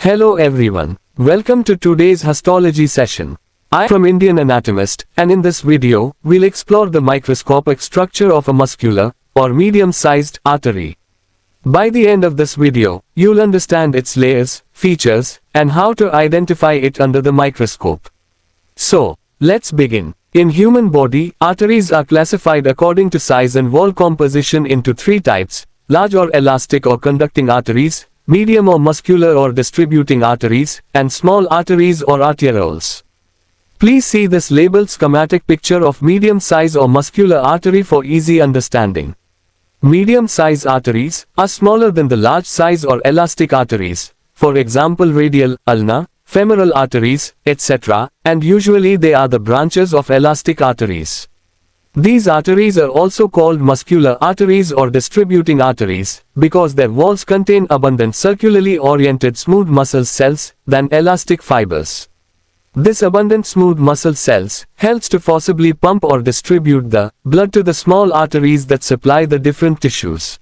Hello everyone. Welcome to today's histology session. I am Indian anatomist, and in this video, we'll explore the microscopic structure of a muscular, or medium-sized, artery. By the end of this video, you'll understand its layers, features, and how to identify it under the microscope. So, let's begin. In human body, arteries are classified according to size and wall composition into three types: large or elastic or conducting arteries, medium or muscular or distributing arteries, and small arteries or arterioles. Please see this labeled schematic picture of medium-size or muscular artery for easy understanding. Medium-size arteries are smaller than the large-size or elastic arteries, for example radial, ulnar, femoral arteries, etc., and usually they are the branches of elastic arteries. These arteries are also called muscular arteries or distributing arteries, because their walls contain abundant circularly oriented smooth muscle cells than elastic fibers. This abundant smooth muscle cells helps to forcibly pump or distribute the blood to the small arteries that supply the different tissues.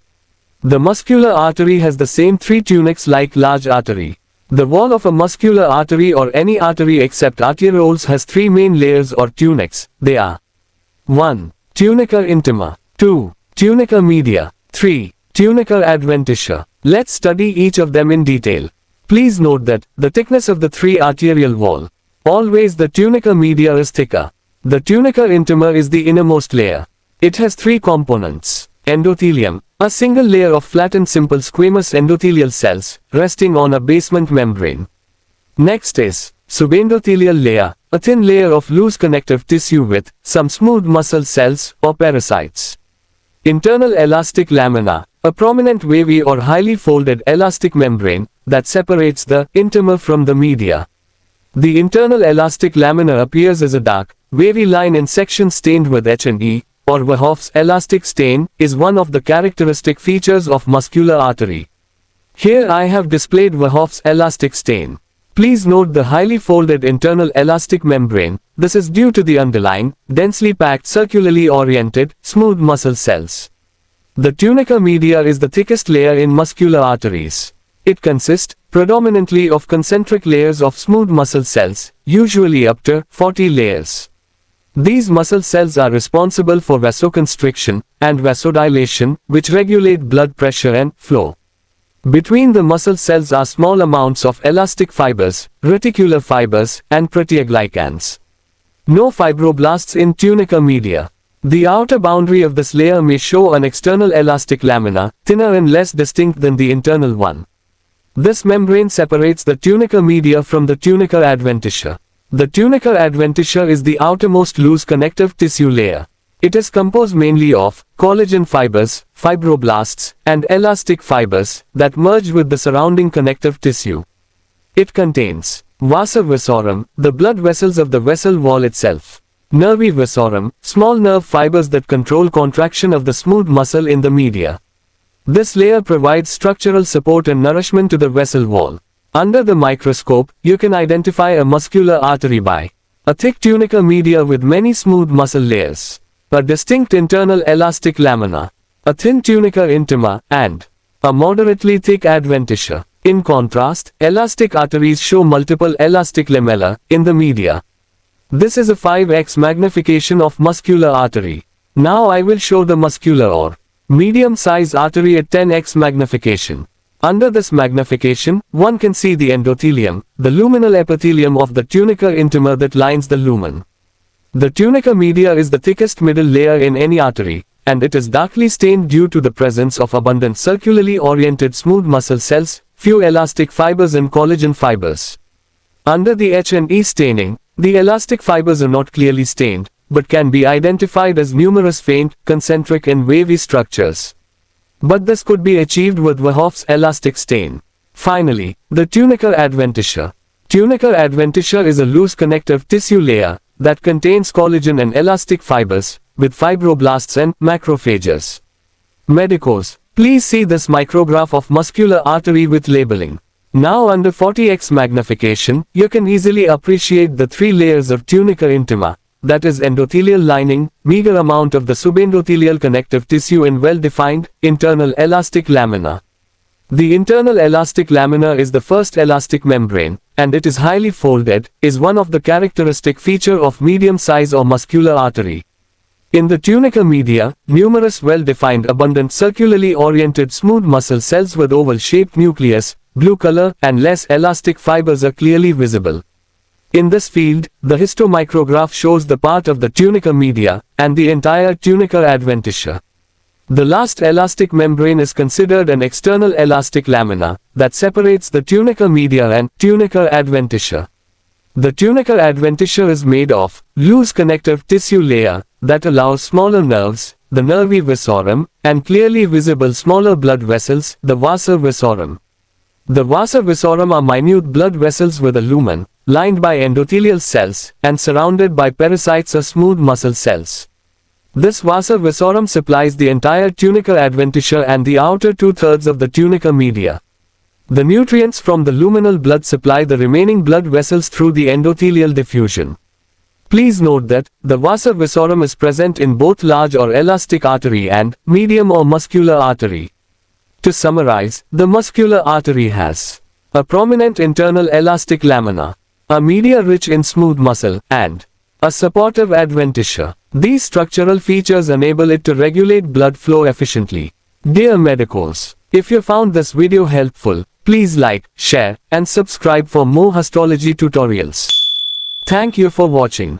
The muscular artery has the same three tunics like large artery. The wall of a muscular artery or any artery except arterioles has three main layers or tunics. They are 1. Tunica intima. 2. Tunica media. 3. Tunica adventitia. Let's study each of them in detail. Please note that the thickness of the three arterial wall. Always the tunica media is thicker. The tunica intima is the innermost layer. It has three components. Endothelium, a single layer of flattened simple squamous endothelial cells, resting on a basement membrane. Next is Subendothelial layer, a thin layer of loose connective tissue with some smooth muscle cells or parasites. Internal elastic lamina, a prominent wavy or highly folded elastic membrane that separates the intima from the media. The internal elastic lamina appears as a dark, wavy line in section stained with H&E, or Verhoef's elastic stain, is one of the characteristic features of muscular artery. Here I have displayed Verhoef's elastic stain. Please note the highly folded internal elastic membrane. This is due to the underlying, densely packed circularly oriented, smooth muscle cells. The tunica media is the thickest layer in muscular arteries. It consists predominantly of concentric layers of smooth muscle cells, usually up to 40 layers. These muscle cells are responsible for vasoconstriction and vasodilation, which regulate blood pressure and flow. Between the muscle cells are small amounts of elastic fibers, reticular fibers, and proteoglycans. No fibroblasts in tunica media. The outer boundary of this layer may show an external elastic lamina, thinner and less distinct than the internal one. This membrane separates the tunica media from the tunica adventitia. The tunica adventitia is the outermost loose connective tissue layer. It is composed mainly of collagen fibers, fibroblasts, and elastic fibers that merge with the surrounding connective tissue. It contains vasa vasorum, the blood vessels of the vessel wall itself; nervi vasorum, small nerve fibers that control contraction of the smooth muscle in the media. This layer provides structural support and nourishment to the vessel wall. Under the microscope, you can identify a muscular artery by a thick tunica media with many smooth muscle layers, a distinct internal elastic lamina, a thin tunica intima, and a moderately thick adventitia. In contrast, elastic arteries show multiple elastic lamella in the media. This is a 5x magnification of muscular artery. Now I will show the muscular or medium-sized artery at 10x magnification. Under this magnification, one can see the endothelium, the luminal epithelium of the tunica intima that lines the lumen. The tunica media is the thickest middle layer in any artery, and it is darkly stained due to the presence of abundant circularly oriented smooth muscle cells, few elastic fibers and collagen fibers. Under the H&E staining, the elastic fibers are not clearly stained, but can be identified as numerous faint, concentric and wavy structures. But this could be achieved with Verhoef's elastic stain. Finally, the tunica adventitia. Tunica adventitia is a loose connective tissue layer that contains collagen and elastic fibers, with fibroblasts and macrophages. Medicos, please see this micrograph of muscular artery with labeling. Now under 40x magnification, you can easily appreciate the three layers of tunica intima, that is endothelial lining, meager amount of the subendothelial connective tissue and well-defined, internal elastic lamina. The internal elastic lamina is the first elastic membrane, and it is highly folded, is one of the characteristic feature of medium size or muscular artery. In the tunica media, numerous well-defined abundant circularly oriented smooth muscle cells with oval-shaped nucleus, blue color, and less elastic fibers are clearly visible. In this field, the histomicrograph shows the part of the tunica media, and the entire tunica adventitia. The last elastic membrane is considered an external elastic lamina, that separates the tunica media and tunica adventitia. The tunica adventitia is made of loose connective tissue layer, that allows smaller nerves, the nervi viscorum, and clearly visible smaller blood vessels, the vasa viscorum. The vasa viscorum are minute blood vessels with a lumen, lined by endothelial cells, and surrounded by pericytes or smooth muscle cells. This vasa viscorum supplies the entire tunica adventitia and the outer two-thirds of the tunica media. The nutrients from the luminal blood supply the remaining blood vessels through the endothelial diffusion. Please note that, the vasa viscorum is present in both large or elastic artery and medium or muscular artery. To summarize, the muscular artery has a prominent internal elastic lamina, a media rich in smooth muscle, and a supportive adventitia. These structural features enable it to regulate blood flow efficiently. Dear medicos, if you found this video helpful, please like, share, and subscribe for more histology tutorials. Thank you for watching.